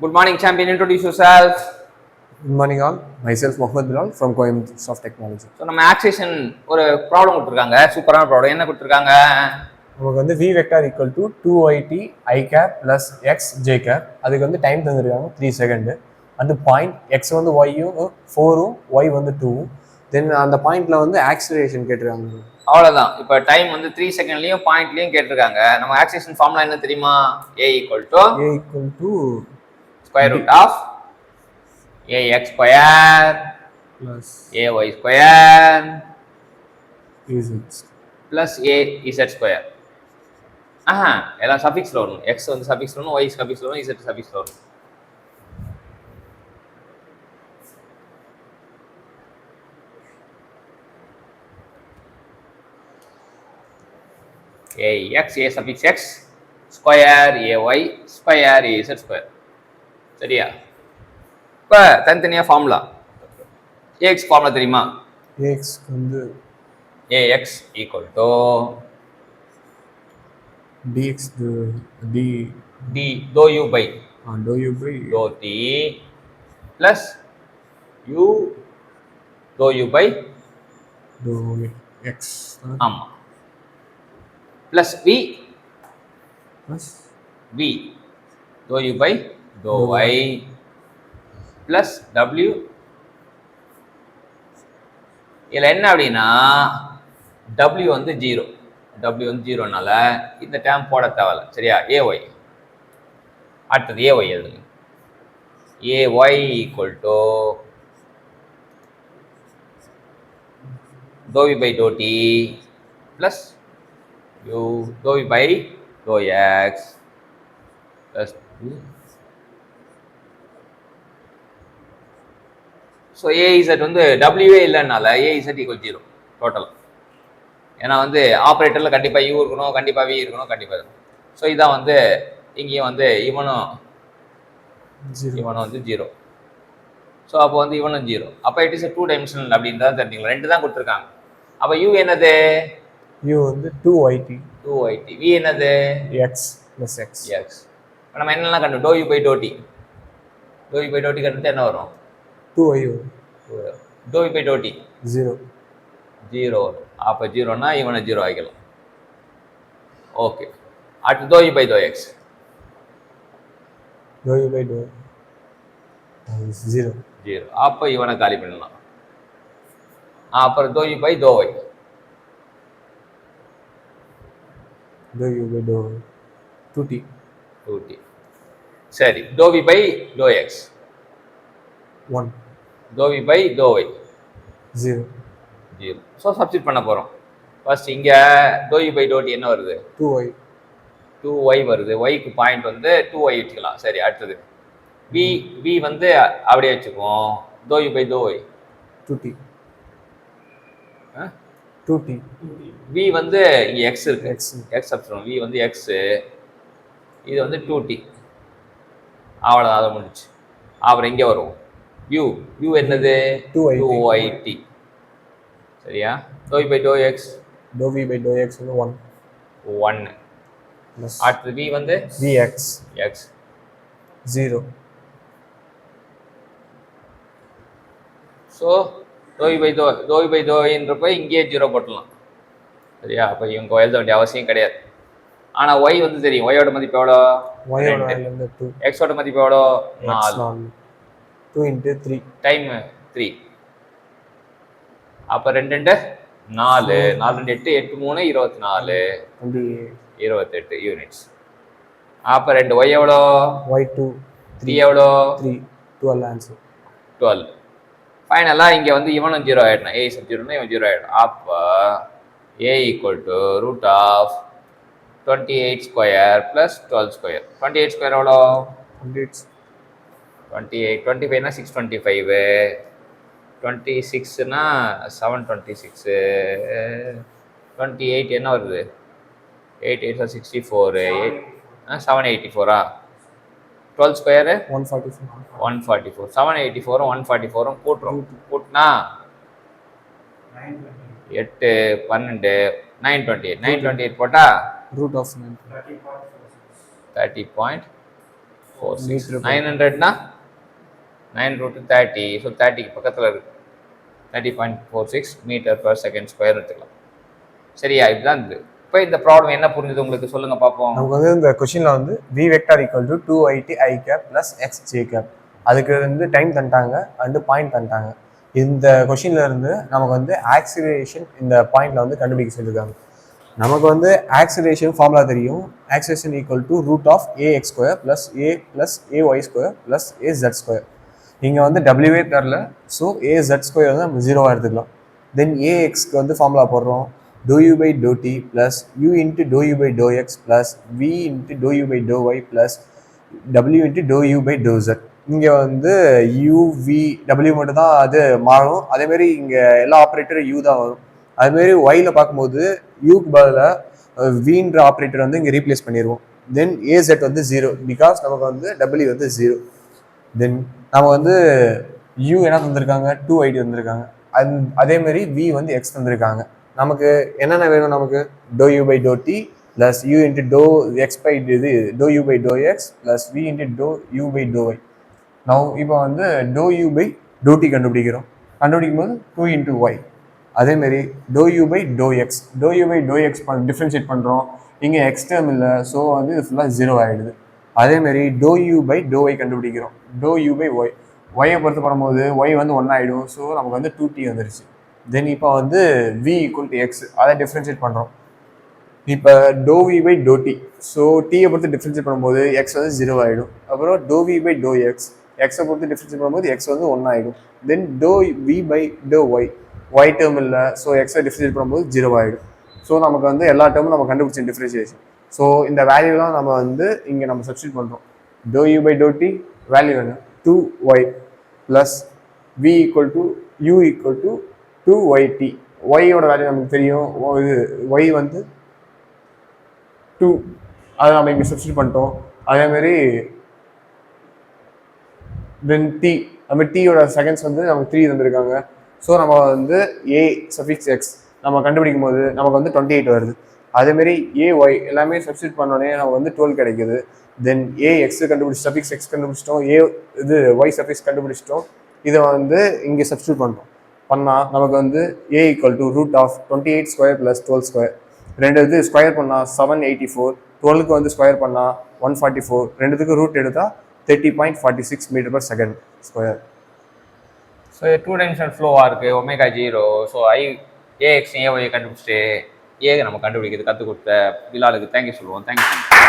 Good morning, champion. Introduce yourself. Good morning all. Myself Mohammed Bilal from Coimbatore Soft Technology. So நம்ம accession ஒரு problem கொடுத்துருக்காங்க, சூப்பரான problem. என்ன கொடுத்துருக்காங்க? நமக்கு வந்து v vector equal to 2yt I cap plus x j cap. அதுக்கு வந்து டைம் தந்துருக்காங்க 3 செகண்ட். அந்த பாயிண்ட் x வந்து y-யும் 4-ம் y வந்து 2-ம். தென் அந்த பாயிண்ட்ல வந்து ஆக்சிலரேஷன் கேட்டிருக்காங்க. அவ்வளோதான். இப்போ டைம் வந்து 3 செகண்ட்லையும் பாயிண்ட்லையும் கேட்டிருக்காங்க. நம்ம ஆக்சேஷன் ஃபார்முலா என்ன தெரியுமா? a equal to square root of ax square plus ay square z plus az square. ஆஹா, எல்லாம் சஃபிக்ஸில் வரணும். எக்ஸ் வந்து சஃபிக்ஸில் வரணும், ஒய் சஃபிக்ஸில் வரணும், இசட் சஃபிக்ஸில் வரணும். ax a suffix x square ay square az square. சரியா? இப்போ தனித்தனியாக ஃபார்முலா. ax ஃபார்முலா தெரியுமா? ax வந்து ax equal to dx d dou u by dou u by dou t plus u dou u by dou x. ஆமாம், plus v plus dou u by dou y plus w. இதில் என்ன அப்படின்னா w வந்து 0, w வந்து 0னால இந்த dam போட தேவையில்ல. சரியா? ay அடுத்தது ay எழுதுங்க. ay equal to dou v by dou t plus u dou v by dou x plus so AZ வந்து டபிள்யூவே இல்லைனால ஏஇசட் ஈக்குவல் 0 டோட்டல். ஏன்னா வந்து ஆப்ரேட்டரில் கண்டிப்பாக யூ இருக்கணும், கண்டிப்பாக வி இருக்கணும், கண்டிப்பாக இருக்கும். ஸோ இதான் வந்து இங்கேயும் வந்து இவனும் வந்து 0. ஸோ அப்போ வந்து இவனும் 0. அப்போ இட் இஸ் 2 டைமென்ஷனல் அப்படின்றத தெரிஞ்சுக்கலாம். 2 தான் கொடுத்துருக்காங்க. அப்போ யூ என்னது? யூ வந்து 2yt. வி என்னது? x plus x. இப்போ நம்ம என்னெல்லாம் கண்டு do u by to t கண்டுட்டு என்ன வரும்? 2y. Do u by to t 0. அப்போ 0னா இவனை 0 ஆகிக்கலாம். ஓகே, அடுத்து do u by to x. dou u by dou 0. அப்போ இவனை காலி பண்ணலாம். அப்புறம் dou u by dou y. dou u by dou 2t. சரி, dou v by to x 1. Dou v by dou y 0. So substitute பண்ண போகிறோம். First இங்கே dou u by to t என்ன வருது? 2y வருது. ஒய்க்கு பாயிண்ட் வந்து 2y வச்சுக்கலாம். சரி, அடுத்தது வி வந்து அப்படியே வச்சுக்குவோம். Dou u by dou y 2t. V வந்து இங்கே எக்ஸ் இருக்கு, எக்ஸ் சப்ஸ்டிட். வி வந்து எக்ஸ், இது வந்து 2t. அவ்வளோதான், அதை முடிச்சு. அப்புறம் இங்கே வருவோம். யூ என்னது? 2yt. சரியா? Dou u by to x dou v by dou x வந்து 1. அடுத்து v வந்து vx x 0. So do u by do என்றப்போ இங்கேயே 0 போட்டுடலாம். சரியா? அப்போ இவங்க எழுத வேண்டிய அவசியம் கிடையாது. ஆனால் ஒய் வந்து தெரியும். ஒய்யோட மதிப்பு எவ்வளோ? 2. எக்ஸோட மதிப்பு எவ்வளோ? 4. 2 into 3. டைம் 3. அப்போ 2 4, 4 8, 8 3 24, 28 யூனிட்ஸ். அப்போ 2 ஒய் எவ்வளோ? y2 3 எவ்வளோ? 12 ஆன்சர். 12. ஃபைனலாக இங்கே வந்து இவனும் 0 ஆகிடணும். ஏ சப் 0னா இவன் 0 ஆகிடும். அப்போ A equal to root of 28 square plus 12 square. 28 square எவ்வளோ? 28. 25னா 625, 26னா 726, 28 என்ன வருது? 8 8 64, 784. 12 ஸ்கொயரு 144. 784 144 கூட்டுறோம். கூட்டினா 8 12 928 போட்டால் root of 30.46. 46 900னா 9 root 30 ஸோ 30க்கு பக்கத்தில் இருக்கு 30.46 மீட்டர் பர் செகண்ட் ஸ்கொயர் எடுத்துக்கலாம். சரியா? இதுதான் இது. இப்போ இந்த ப்ராப்ளம் என்ன புரிஞ்சுது உங்களுக்கு சொல்லுங்க பார்ப்போம். நமக்கு வந்து இந்த கொஷினில் வந்து v vector equal to 2it i cap plus x j cap, அதுக்கு வந்து டைம் தந்துட்டாங்க அண்டு பாயிண்ட் தந்துட்டாங்க. இந்த கொஷின்ல இருந்து நமக்கு வந்து ஆக்சிலரேஷன் இந்த பாயிண்ட்ல வந்து கண்டுபிடிக்க சொல்லியிருக்காங்க. நமக்கு வந்து ஆக்சிலரேஷன் ஃபார்முலா தெரியும். Acceleration equal to root of ax square plus ay square plus az square. இங்கே வந்து டபிள்யூவே தரல, ஸோ az ஸ்கொயர் வந்து நம்ம ஜீரோவாக எடுத்துக்கலாம். தென் ஏஎக்ஸ்க்கு வந்து ஃபார்முலா போடுறோம், dou u by dou t plus u into dou u by dou x plus v into dou u by dou y plus w into dou u by dou z. இங்கே வந்து u v w மட்டும் தான் அது மாறும். அதேமாரி இங்கே எல்லா ஆப்ரேட்டரும் u தான் வரும். அதுமாரி ஒயில் பார்க்கும்போது யூக்கு பதிலாக வின்ற ஆப்ரேட்டர் வந்து இங்கே ரீப்ளேஸ் பண்ணிடுவோம். தென் ஏசெட் வந்து ஜீரோ, பிகாஸ் நமக்கு வந்து டபிள்யூ வந்து ஜீரோ. தென் நம்ம வந்து u என்ன தந்திருக்காங்க, 2it தந்திருக்காங்க. அதேமாரி v வந்து x தந்திருக்காங்க. நமக்கு என்னென்ன வேணும், நமக்கு dou u by dou t plus u into dou x by இது dou u by dou x plus v into dou u by dou y. now இப்போ வந்து dou u by dou t கண்டுபிடிக்கும் போது 2 into y. அதேமாரி dou u by dou x differentiate பண்ணுறோம். இங்கே x term இல்லை, so வந்து இது ஃபுல்லாக ஜீரோ ஆகிடுது. அதேமாரி dou u by dou y கண்டுபிடிக்கிறோம். dou u by y ஒய்யை பொறுத்து பண்ணும்போது y வந்து 1 ஆகிடும், ஸோ நமக்கு வந்து 2t வந்துருச்சு. தென் இப்போ வந்து v ஈக்குவல் டு எக்ஸ், அதை டிஃப்ரென்ஷியேட் பண்ணுறோம். இப்போ dou v by dou t, so டீயை பொறுத்து டிஃப்ரென்ஷியேட் பண்ணும்போது எக்ஸ் வந்து ஜீரோ ஆகிடும். அப்புறம் dou v by dou x, எக்ஸை பொறுத்து டிஃப்ரென்ஷியேட் பண்ணும்போது எக்ஸ் வந்து 1 ஆகிடும். Then dou v by dou y term இல்லை, ஸோ எக்ஸை டிஃப்ரென்ஷியேட் பண்ணும்போது ஜீரோ ஆகிடும். ஸோ நமக்கு வந்து எல்லா டேர்மும் நம்ம கண்டுபிடிச்ச டிஃப்ரென்ஷியேஷன். ஸோ இந்த வேல்யூலாம் நம்ம வந்து இங்கே நம்ம சப்ஸ்டியூட் பண்ணுறோம். dou u by dou t value என்ன, 2y plus v equal to u equal to 2yt. ஒய்யோட வேல்யூ நமக்கு தெரியும், இது ஒய் வந்து 2, அதை நம்ம இங்கே சப்ஸ்டியூட் பண்ணிட்டோம். அதேமாரி தென் டி, நம்ம டீயோட செகண்ட்ஸ் வந்து நமக்கு 3 தந்துருக்காங்க. ஸோ நம்ம வந்து ஏ சஃபிக்ஸ் எக்ஸ் நம்ம கண்டுபிடிக்கும் போது நமக்கு வந்து 28 வருது. அதேமாரி ஏஒய் எல்லாமே சப்ஸ்டியூட் பண்ணோடனே நமக்கு வந்து 12 கிடைக்குது. தென் ஏ எக்ஸ் கண்டுபிடிச்சி சஃபிக்ஸ் எக்ஸ் கண்டுபிடிச்சிட்டோம், இது ஒய் சஃபிக்ஸ் கண்டுபிடிச்சிட்டோம். இதை வந்து இங்கே சப்ஸ்டியூட் பண்ணுறோம். பண்ணால் நமக்கு வந்து a equal to root of 28 square plus 12 square. ரெண்டு இது ஸ்கொயர் பண்ணால் 784, 12க்கு வந்து ஸ்கொயர் பண்ணால் 144, ரெண்டுத்துக்கு ரூட் எடுத்தால் 30.46 metre per second square. So இது 2 டைமென்ஷனல் ஃப்ளோவாக இருக்குது, ஒமேகா 0. ஸோ ஏஎக்ஸ் ஏஒய் கண்டுபிடிச்சிட்டு ஏ நம்ம கண்டுபிடிக்கிறது கற்றுக் கொடுத்த பிலாலுக்கு தேங்க்யூ சொல்லுவோம். தேங்க்யூ.